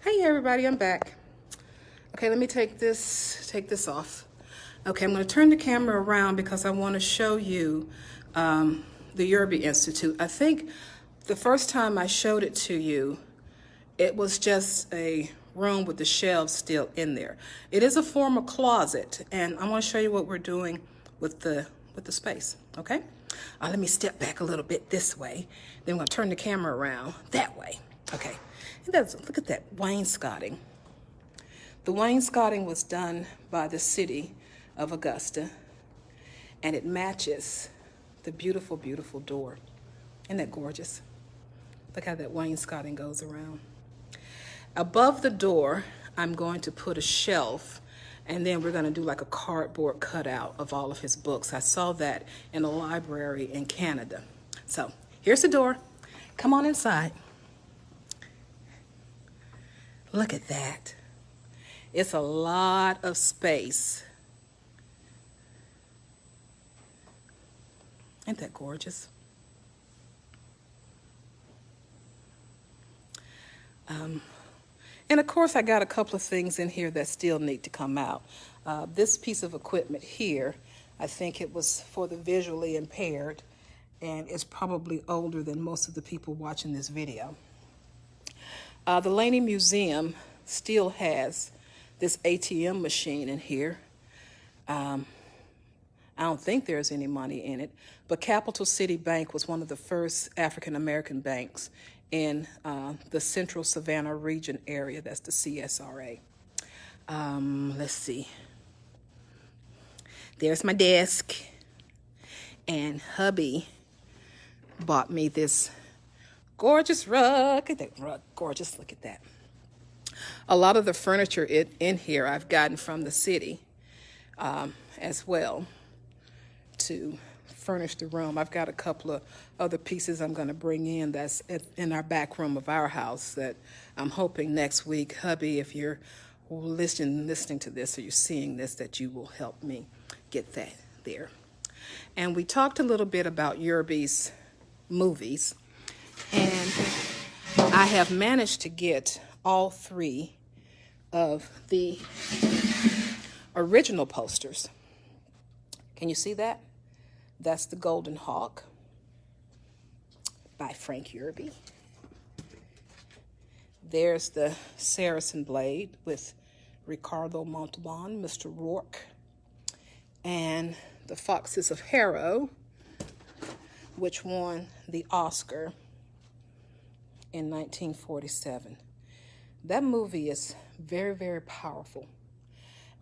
Hey everybody, I'm back. Okay, let me take this off. Okay, I'm going to turn the camera around because I want to show you the Yerby Institute. I think the first time I showed it to you, it was just a room with the shelves still in there. It is a former closet, and I want to show you what we're doing with the space. Okay, let me step back a little bit this way. Then I'm going to turn the camera around that way. Okay, and look at that wainscoting. The wainscoting was done by the city of Augusta, and it matches the beautiful, beautiful door. Isn't that gorgeous? Look how that wainscoting goes around. Above the door, I'm going to put a shelf, and then we're going to do like a cardboard cutout of all of his books. I saw that in a library in Canada. So here's the door. Come on inside. Look at that. It's a lot of space. Ain't that gorgeous? And of course, I got a couple of things in here that still need to come out. This piece of equipment here, I think it was for the visually impaired, and it's probably older than most of the people watching this video. The Laney Museum still has this ATM machine in here. I don't think there's any money in it, but Capital City Bank was one of the first African-American banks in the Central Savannah region area. That's the CSRA. Let's see. There's my desk. And hubby bought me this gorgeous rug. Look at that rug, gorgeous, look at that. A lot of the furniture in here I've gotten from the city as well to furnish the room. I've got a couple of other pieces I'm going to bring in that's in our back room of our house that I'm hoping next week, hubby, if you're listening to this or you're seeing this, that you will help me get that there. And we talked a little bit about Yerby's movies, and I have managed to get all three of the original posters. Can you see that? That's the Golden Hawk by Frank Yerby. There's the Saracen Blade with Ricardo Montalban, Mr. Rourke, and the Foxes of Harrow, which won the Oscar in 1947. That movie is very, very powerful.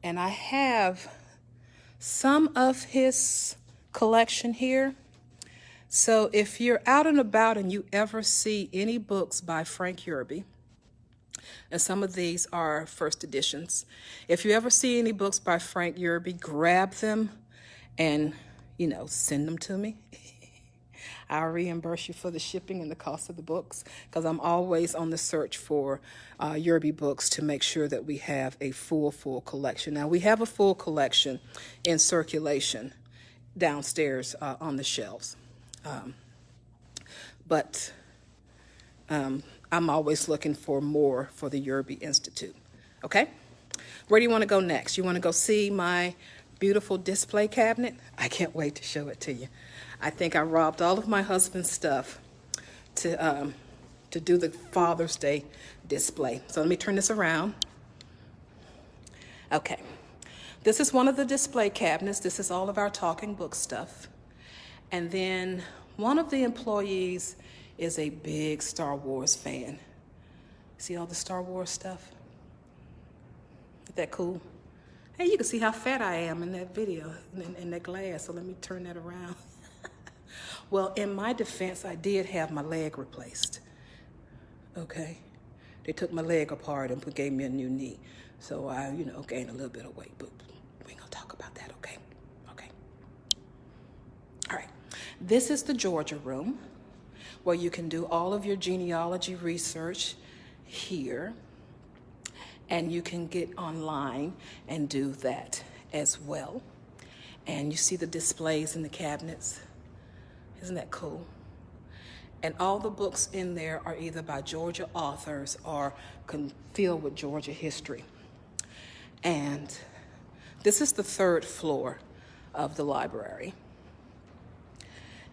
And I have some of his collection here. So if you're out and about and you ever see any books by Frank Yerby, and some of these are first editions, if you ever see any books by Frank Yerby, grab them and, send them to me. I'll reimburse you for the shipping and the cost of the books, because I'm always on the search for Yerby books to make sure that we have a full collection. Now, we have a full collection in circulation downstairs on the shelves. But I'm always looking for more for the Yerby Institute. Okay? Where do you want to go next? You want to go see my beautiful display cabinet? I can't wait to show it to you. I think I robbed all of my husband's stuff to do the Father's Day display. So let me turn this around. Okay. This is one of the display cabinets. This is all of our talking book stuff. And then one of the employees is a big Star Wars fan. See all the Star Wars stuff? Isn't that cool? Hey, you can see how fat I am in that video, in that glass. So let me turn that around. Well, in my defense, I did have my leg replaced. Okay? They took my leg apart and gave me a new knee. So I, gained a little bit of weight, but we ain't gonna talk about that, okay? Okay. All right. This is the Georgia room, where you can do all of your genealogy research here, and you can get online and do that as well. And you see the displays in the cabinets. Isn't that cool? And all the books in there are either by Georgia authors or can deal with Georgia history. And this is the third floor of the library.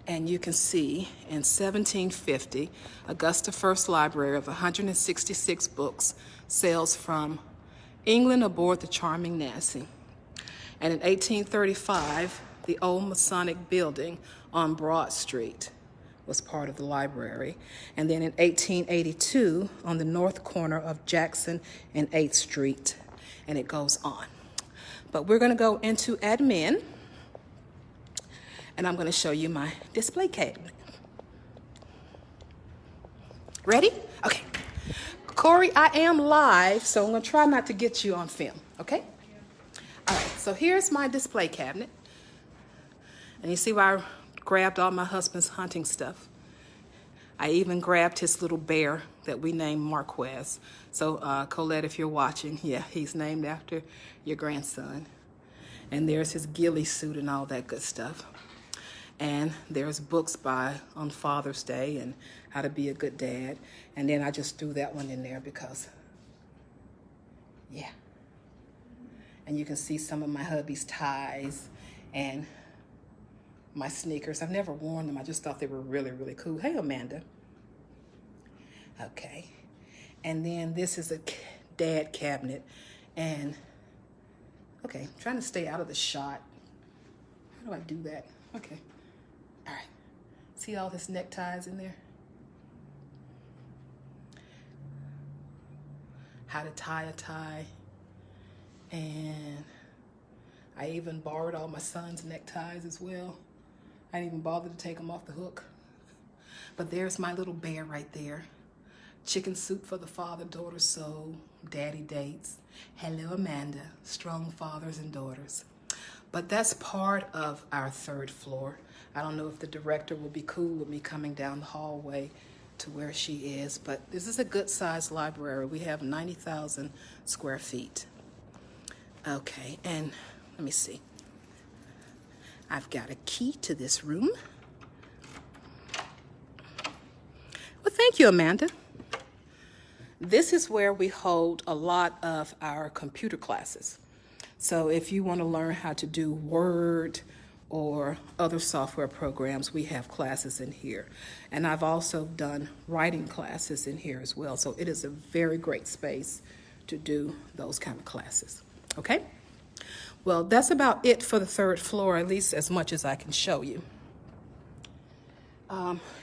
And you can see in 1750, Augusta First Library of 166 books sails from England aboard the Charming Nancy. And in 1835, the old Masonic building on Broad Street was part of the library. And then in 1882, on the north corner of Jackson and 8th Street, and it goes on. But we're gonna go into admin, and I'm gonna show you my display cabinet. Ready? Okay. Corey, I am live, so I'm gonna try not to get you on film, okay? All right, so here's my display cabinet. And you see where I grabbed all my husband's hunting stuff. I even grabbed his little bear that we named Marquez. So Colette, if you're watching, yeah, he's named after your grandson. And there's his ghillie suit and all that good stuff. And there's books on Father's Day and how to be a good dad. And then I just threw that one in there because, yeah. And you can see some of my hubby's ties and my sneakers. I've never worn them. I just thought they were really, really cool. Hey, Amanda. Okay. And then this is a dad cabinet. And, okay, I'm trying to stay out of the shot. How do I do that? Okay. All right. See all his neckties in there? How to tie a tie. And I even borrowed all my son's neckties as well. I didn't even bother to take them off the hook. But there's my little bear right there. Chicken soup for the father-daughter soul. Daddy dates. Hello, Amanda. Strong fathers and daughters. But that's part of our third floor. I don't know if the director will be cool with me coming down the hallway to where she is, but this is a good-sized library. We have 90,000 square feet. Okay, and let me see. I've got a key to this room. Well, thank you, Amanda. This is where we hold a lot of our computer classes. So if you want to learn how to do Word or other software programs, we have classes in here. And I've also done writing classes in here as well. So it is a very great space to do those kind of classes. Okay? Well, that's about it for the third floor, at least as much as I can show you.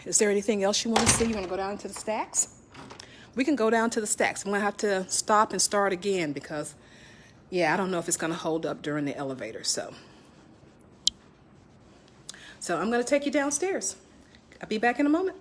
Is there anything else you want to see? You want to go down to the stacks? We can go down to the stacks. I'm going to have to stop and start again because, yeah, I don't know if it's going to hold up during the elevator. So I'm going to take you downstairs. I'll be back in a moment.